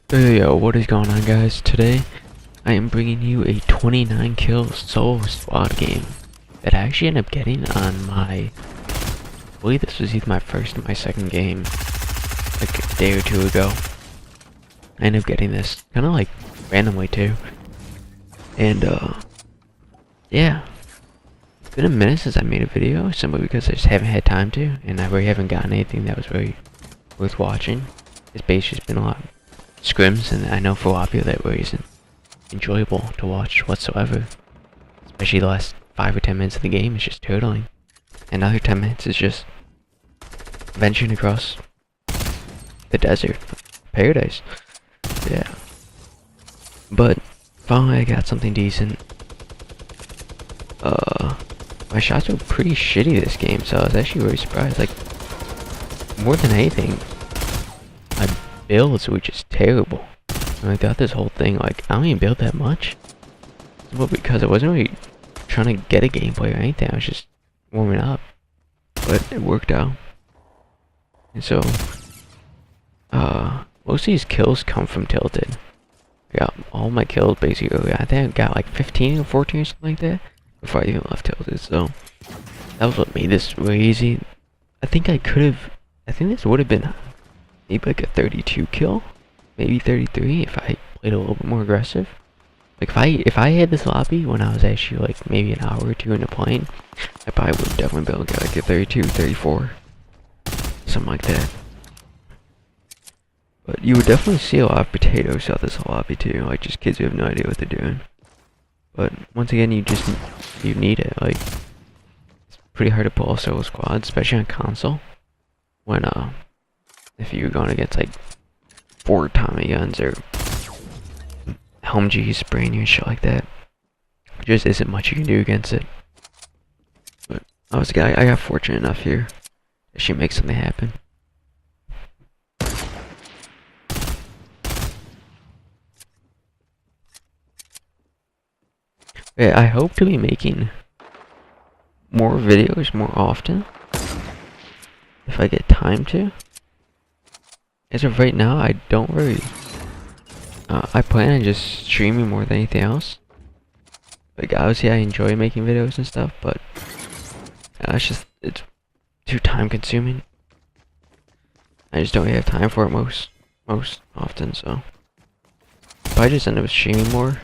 Hey yo, what is going on guys? Today I am bringing you a 29 kill solo squad game that I actually ended up getting on I believe this was either my first or my second game like a day or two ago. I ended up getting this kind of like randomly too. And yeah, it's been a minute since I made a video simply because I just haven't had time to, and I really haven't gotten anything that was really worth watching. It's basically just been a lot of scrims, and I know for a lot of people that really isn't enjoyable to watch whatsoever. Especially the last 5 or 10 minutes of the game is just turtling. And other 10 minutes is just venturing across the desert. Paradise. Yeah. But finally I got something decent. My shots were pretty shitty this game, so I was actually really surprised. Like, more than anything, my builds were just terrible. And I thought this whole thing, like, I don't even build that much. Well, because I wasn't really trying to get a gameplay or anything, I was just warming up. But it worked out. And so, most of these kills come from Tilted. I got all my kills basically, I think I got like 15 or 14 or something like that before I even left Tilted, so that was what made this really easy. I think this would have been maybe like a 32 kill, maybe 33 if I played a little bit more aggressive. Like if I had this lobby when I was actually like maybe an hour or two into playing, I probably would definitely be able to get like a 32, 34, something like that. But you would definitely see a lot of potatoes out this lobby too, like just kids who have no idea what they're doing. But once again, you need it. Like, it's pretty hard to pull off solo squads, especially on console. When if you're going against like 4 Tommy guns or Helm G spraying you and shit like that, there just isn't much you can do against it. But I got fortunate enough here that she makes something happen. Yeah, I hope to be making more videos more often if I get time to. As of right now, I don't really I plan on just streaming more than anything else. Like, obviously I enjoy making videos and stuff, but it's too time consuming. I just don't really have time for it most often, so if I just end up streaming more,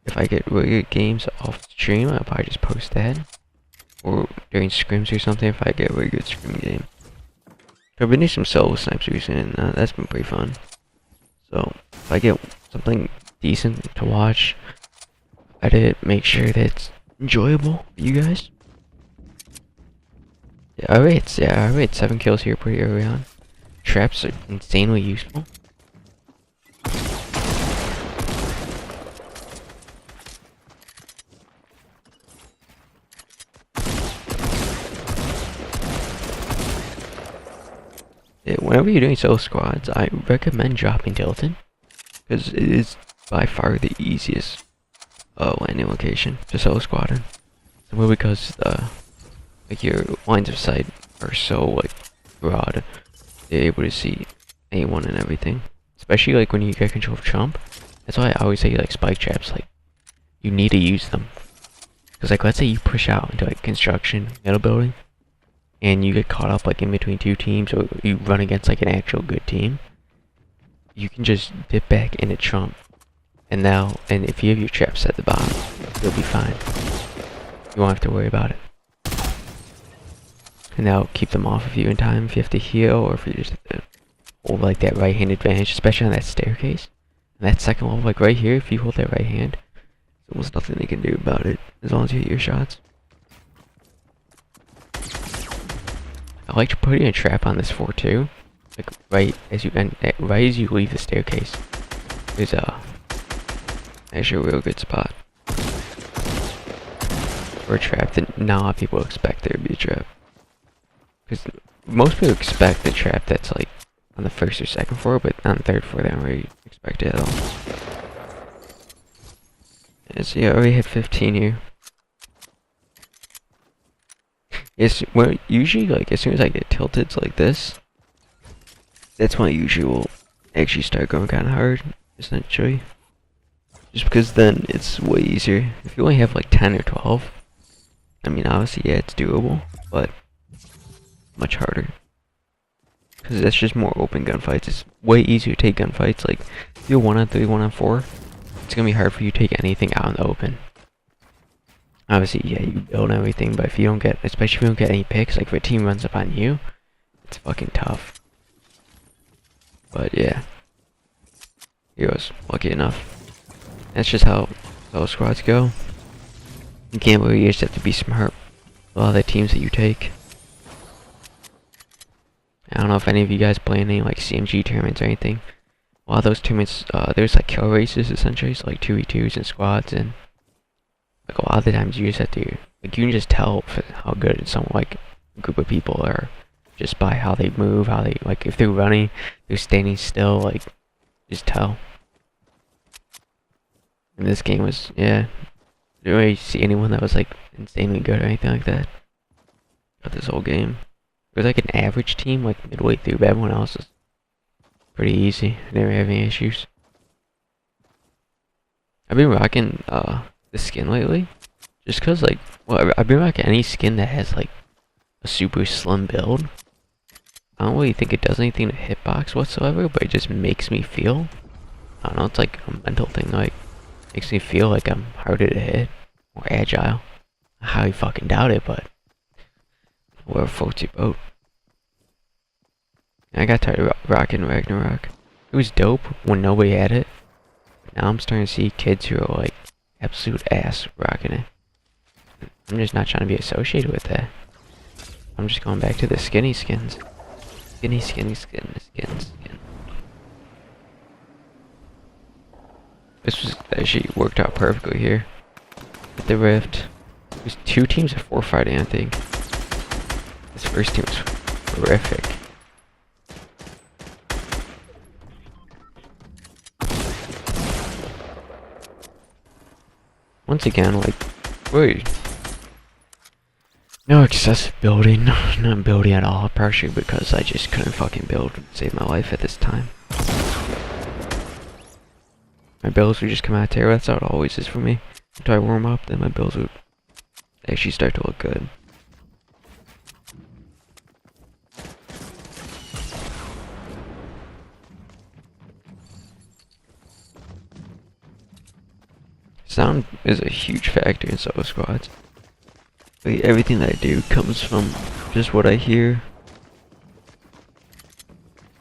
if I get really good games off stream, I'll probably just post that. Or during scrims or something if I get a really good scrim game. I've been doing some solo snipes recently, and that's been pretty fun. So, if I get something decent to watch, edit, make sure that it's enjoyable for you guys. Yeah, I already had 7 kills here pretty early on. Traps are insanely useful. Yeah, whenever you're doing solo squads, I recommend dropping Tilted, because it is by far the easiest landing location to solo squad in. Simply because like your lines of sight are so like broad, you're able to see anyone and everything. Especially like when you get control of Trump. That's why I always say like spike traps, like you need to use them. Because like let's say you push out into like construction, metal building, and you get caught up like in between 2 teams, or you run against like an actual good team, you can just dip back into Trump, and if you have your traps at the bottom, you'll be fine. You won't have to worry about it. And that'll keep them off of you in time if you have to heal, or if you just have to hold like that right hand advantage, especially on that staircase. And that second level, like right here, if you hold that right hand, there's almost nothing they can do about it, as long as you hit your shots. I like to put in a trap on this floor too, like right as you leave the staircase. There's actually a real good spot for a trap that not a lot of people expect there to be a trap. Because most people expect the trap that's like on the 1st or 2nd floor, but on the 3rd floor they don't really expect it at all. And so yeah, I already had 15 here. Well, usually like as soon as I get tilted like this, that's when I usually will actually start going kind of hard, essentially. Just because then it's way easier. If you only have like 10 or 12, I mean, obviously, yeah, it's doable, but much harder. Because that's just more open gunfights. It's way easier to take gunfights. Like, if you're 1-on-3, 1-on-4, it's gonna be hard for you to take anything out in the open. Obviously, yeah, you build everything, but if you don't get, especially if you don't get any picks, like if a team runs up on you, it's fucking tough. But yeah, heroes, lucky enough. That's just how those squads go. You can't really, you just have to be smart with a lot of the teams that you take. I don't know if any of you guys play any like CMG tournaments or anything. A lot of those tournaments, there's like kill races essentially, so like 2v2s and squads, and like a lot of the times you just have to, like you can just tell how good some like a group of people are just by how they move, how they, like if they're running, they're standing still, like just tell. And this game was, yeah, didn't really see anyone that was like insanely good or anything like that. But this whole game, it was like an average team, like midway through, but everyone else was pretty easy. I never have any issues. I've been rocking the skin lately, just cause like, well, I've been rocking any skin that has like a super slim build. I don't really think it does anything to hitbox whatsoever, but it just makes me feel, I don't know, it's like a mental thing, like makes me feel like I'm harder to hit, more agile. I highly fucking doubt it, but whatever floats your boat. I got tired of rocking Ragnarok. It was dope when nobody had it. Now I'm starting to see kids who are like absolute ass rocking it. I'm just not trying to be associated with that. I'm just going back to the skinny skins. Skinny. This was actually worked out perfectly here. With the Rift. It was 2 teams of 4 fighting, I think. This first team was horrific. Once again, like, wait. No excessive building, not building at all, partially because I just couldn't fucking build to save my life at this time. My builds would just come out terrible, that's how it always is for me. Until I warm up, then my builds would actually start to look good. Sound is a huge factor in solo squads. Like, everything that I do comes from just what I hear.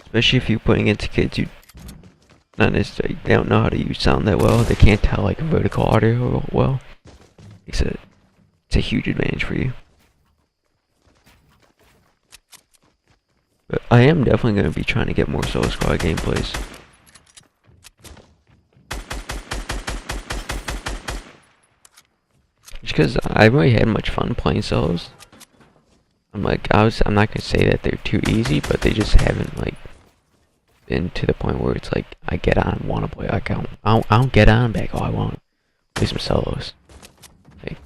Especially if you're putting into kids who not necessarily, they don't know how to use sound that well. They can't tell like vertical audio well. It's a huge advantage for you. But I am definitely going to be trying to get more solo squad gameplays. Because I haven't really had much fun playing solos. I'm not gonna say that they're too easy, but they just haven't like been to the point where it's like I get on, want to play. Like I don't get on, back. Oh, I want to play some solos. Like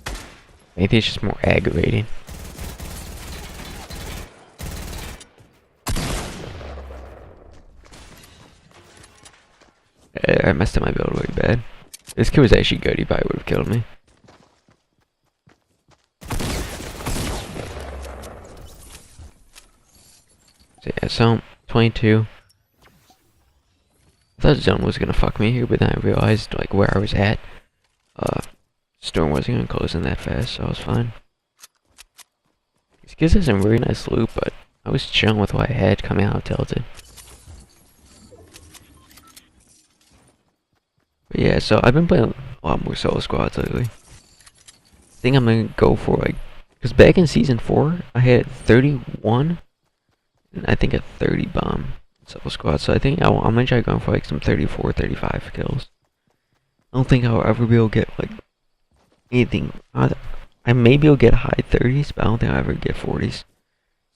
maybe it's just more aggravating. I messed up my build really bad. This kid was actually good. He probably would have killed me. So yeah, so 22. I thought zone was gonna fuck me here, but then I realized like where I was at. Storm wasn't gonna close in that fast, so I was fine. This gives us some really nice loot, but I was chilling with what I had coming out of Tilted. But yeah, so I've been playing a lot more solo squads lately. I think I'm gonna go for like, because back in season 4 I had 31. And I think a 30 bomb solo squad, so I think I'm gonna try going for like some 34, 35 kills. I don't think I'll ever be able to get like anything. I maybe will get high 30s, but I don't think I'll ever get 40s.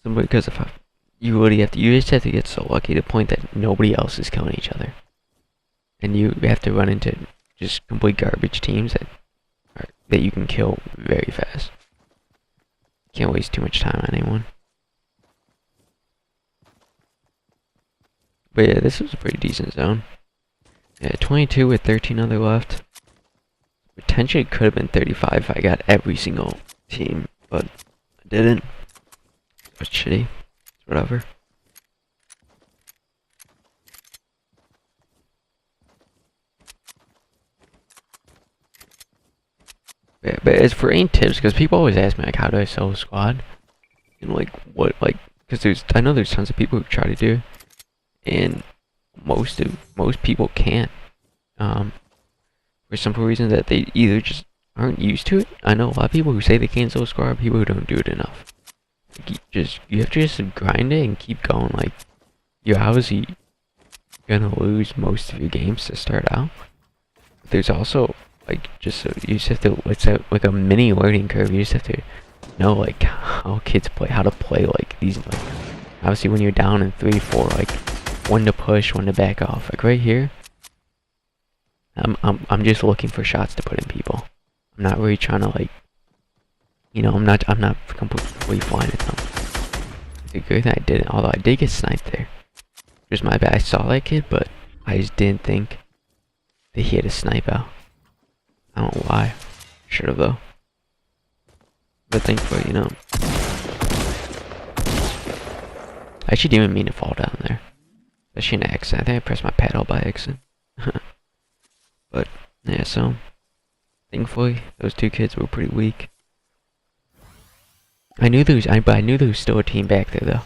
Simply because if you just have to get so lucky to the point that nobody else is killing each other, and you have to run into just complete garbage teams that you can kill very fast. Can't waste too much time on anyone. But yeah, this was a pretty decent zone. Yeah, 22 with 13 other left. Potentially could have been 35 if I got every single team, but I didn't. It's shitty. It's whatever. Yeah, but as for any tips, because people always ask me like, how do I sell a squad? And like, what, like, because I know there's tons of people who try to do it, and most people can't. For simple reason that they either just aren't used to it. I know a lot of people who say they can't sell a squad, people who don't do it enough. Like, you have to just grind it and keep going. Like, you're obviously gonna lose most of your games to start out. But there's also like you just have to, it's like a mini learning curve. You just have to know like how kids play, how to play like these. Like, obviously when you're down in 3-4, like when to push, when to back off. Like right here, I'm just looking for shots to put in people. I'm not really trying to like, you know, I'm not completely flying at them. It's a good thing I didn't, although I did get sniped there. It was my bad. I saw that kid, but I just didn't think that he had a snipe out. I don't know why. Should have though. But thankfully, you know. I actually didn't even mean to fall down there. Especially an accident. I think I pressed my paddle by accident. But yeah, so thankfully those two kids were pretty weak. I knew there was still a team back there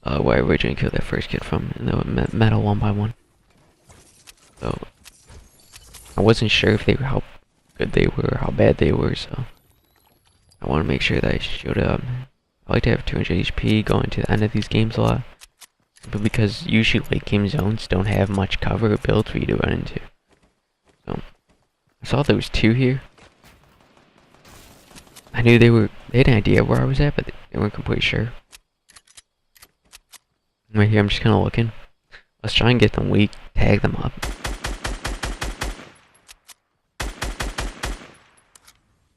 though. Where I originally killed that first kid from, and they were metal 1 by 1. So I wasn't sure if they were how good they were or how bad they were, so I want to make sure that I showed up. I like to have 200 HP going to the end of these games a lot, but because usually late game zones don't have much cover or builds for you to run into. So I saw there was 2 here. I knew they had an idea where I was at, but they weren't completely sure. Right here, I'm just kind of looking. Let's try and get them weak, tag them up.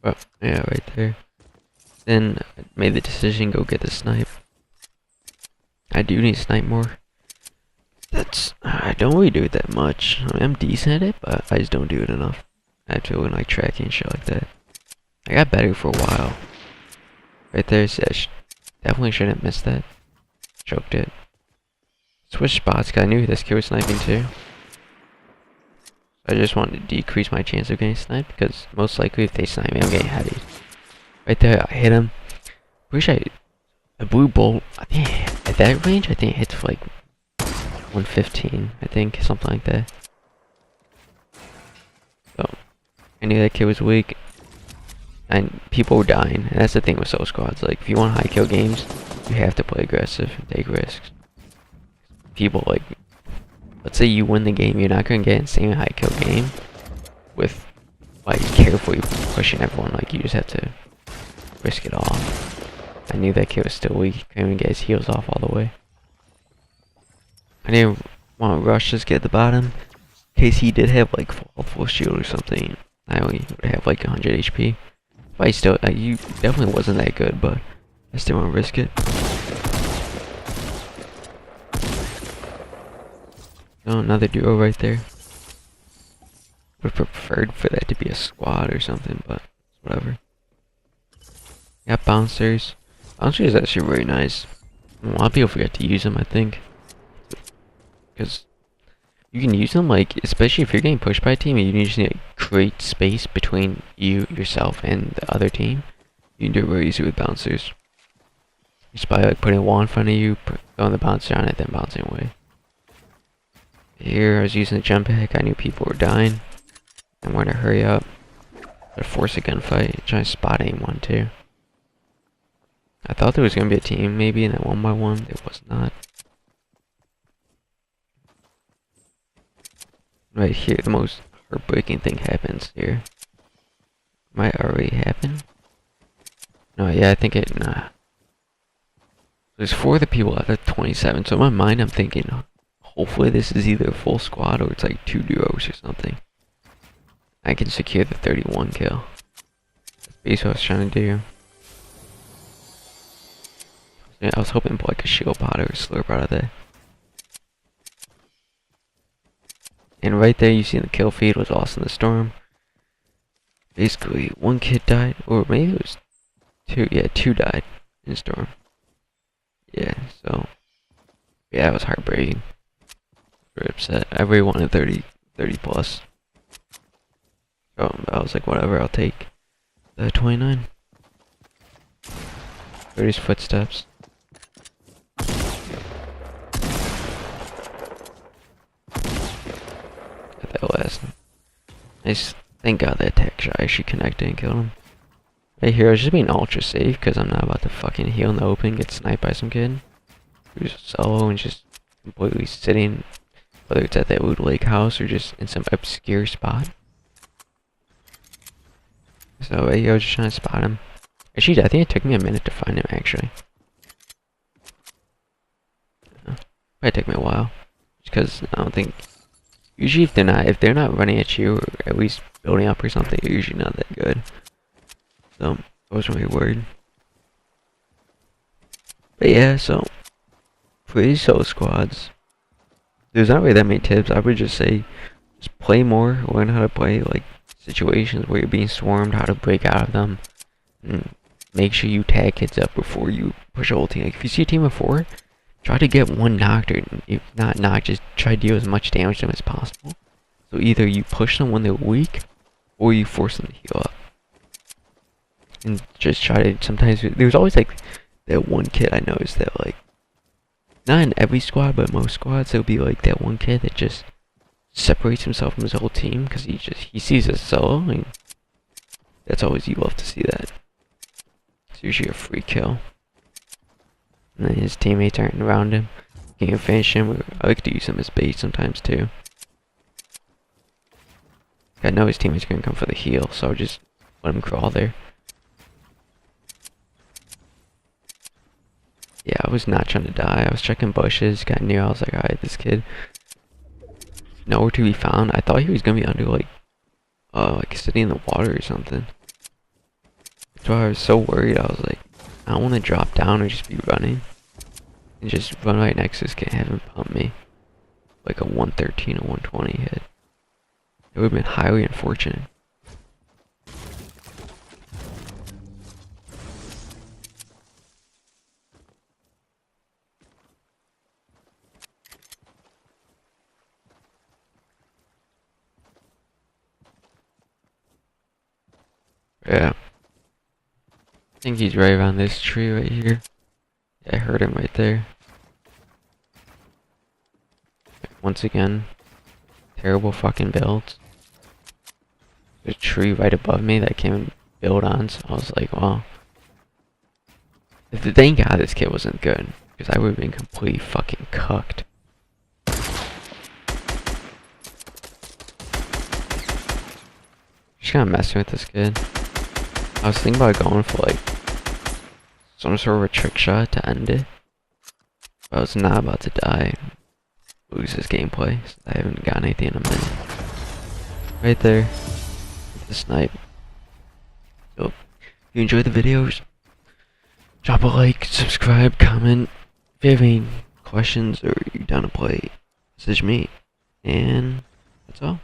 Well, yeah, right there. Then I made the decision, go get the snipe. I do need to snipe more. I don't really do it that much. I mean, I'm decent at it, but I just don't do it enough. I have to like tracking and shit like that. I got better for a while. Right there, definitely shouldn't have missed that. Choked it. Switch spots, cause I knew this kid was sniping too. I just wanted to decrease my chance of getting sniped, because most likely if they snipe me, I'm getting heady. Right there, I hit him. Wish a blue bolt, I think at that range, I think it hits for like 115, I think, something like that. So, I knew that kid was weak. And people were dying, and that's the thing with solo squads. Like, if you want high kill games, you have to play aggressive and take risks. People, like, let's say you win the game, you're not gonna get insane high kill game with, like, carefully pushing everyone. Like, you just have to risk it all. I knew that kid was still weak, couldn't even get his heals off all the way. I didn't want to rush this kid at the bottom, in case he did have, like, full shield or something. I only would have, like, 100 HP. I still, you definitely wasn't that good, but I still want to risk it. Oh, another duo right there. Would have preferred for that to be a squad or something, but whatever. Got bouncers. Bouncers is actually very nice. A lot of people forget to use them, I think. Because you can use them, like, especially if you're getting pushed by a team and you just need to create space between yourself, and the other team. You can do it very easy with bouncers. Just by, like, putting a wall in front of you, throwing the bouncer on it, then bouncing away. Here, I was using the jump pack. I knew people were dying. I'm going to hurry up. But force a gunfight. Try to spot anyone, too. I thought there was going to be a team, maybe, in that 1 by 1. It was not. Right here, the most heartbreaking thing happens here. Might already happen? No, yeah, I think it, nah. There's 4 other people out of 27, so in my mind I'm thinking, hopefully this is either a full squad or it's like 2 duos or something. I can secure the 31 kill. That's basically what I was trying to do. Yeah, I was hoping to pull like a shield pot or a slurp out of that. And right there you see the kill feed was lost in the storm. Basically, one kid died, or maybe it was two. Yeah, two died in the storm. Yeah, so yeah, it was heartbreaking. Very upset. I really wanted 30 plus. So I was like, whatever, I'll take the 29. 30's footsteps. Got that last. Nice. Thank God that attack shot actually connected and killed him. Right here, I was just being ultra safe because I'm not about to fucking heal in the open, get sniped by some kid who's solo and just completely sitting, whether it's at that Wood Lake house or just in some obscure spot. So right here, I was just trying to spot him. Actually, I think it took me a minute to find him, actually. Probably took me a while. Just because I don't think... Usually if they're not running at you, or at least building up or something, they're usually not that good. So, I wasn't really worried. But yeah, so... For these solo squads, there's not really that many tips. I would just say, just play more, learn how to play, like, situations where you're being swarmed, how to break out of them. And make sure you tag kids up before you push a whole team. Like, if you see a team of 4, try to get one knocked, or if not knocked, just try to deal as much damage to them as possible. So either you push them when they're weak, or you force them to heal up. And just try to, sometimes, there's always like, that one kid I noticed that like, not in every squad, but most squads, there'll be like that one kid that just separates himself from his whole team, because he sees a solo, and that's always, you love to see that. It's usually a free kill. And then his teammates aren't around him. You can finish him. I like to use him as bait sometimes too. I know his teammates are gonna come for the heal, so I'll just let him crawl there. Yeah, I was not trying to die. I was checking bushes, got near. I was like, alright, this kid nowhere to be found. I thought he was gonna be under like sitting in the water or something. That's why I was so worried. I was like, I don't want to drop down or just be running. And just run right next to this kid and have him pump me. Like a 113 or 120 hit. It would have been highly unfortunate. Yeah. I think he's right around this tree right here. Yeah, I heard him right there. Once again, terrible fucking builds. There's a tree right above me that I can't even build on, so I was like, wow. Thank God this kid wasn't good, because I would have been completely fucking cucked. Just kind of messing with this kid. I was thinking about going for like some sort of a trick shot to end it. But I was not about to die. Lose this gameplay. So I haven't gotten anything in a minute. Right there. With the snipe. So, if you enjoyed the videos, drop a like, subscribe, comment. If you have any questions or you're down to play, message me. And that's all.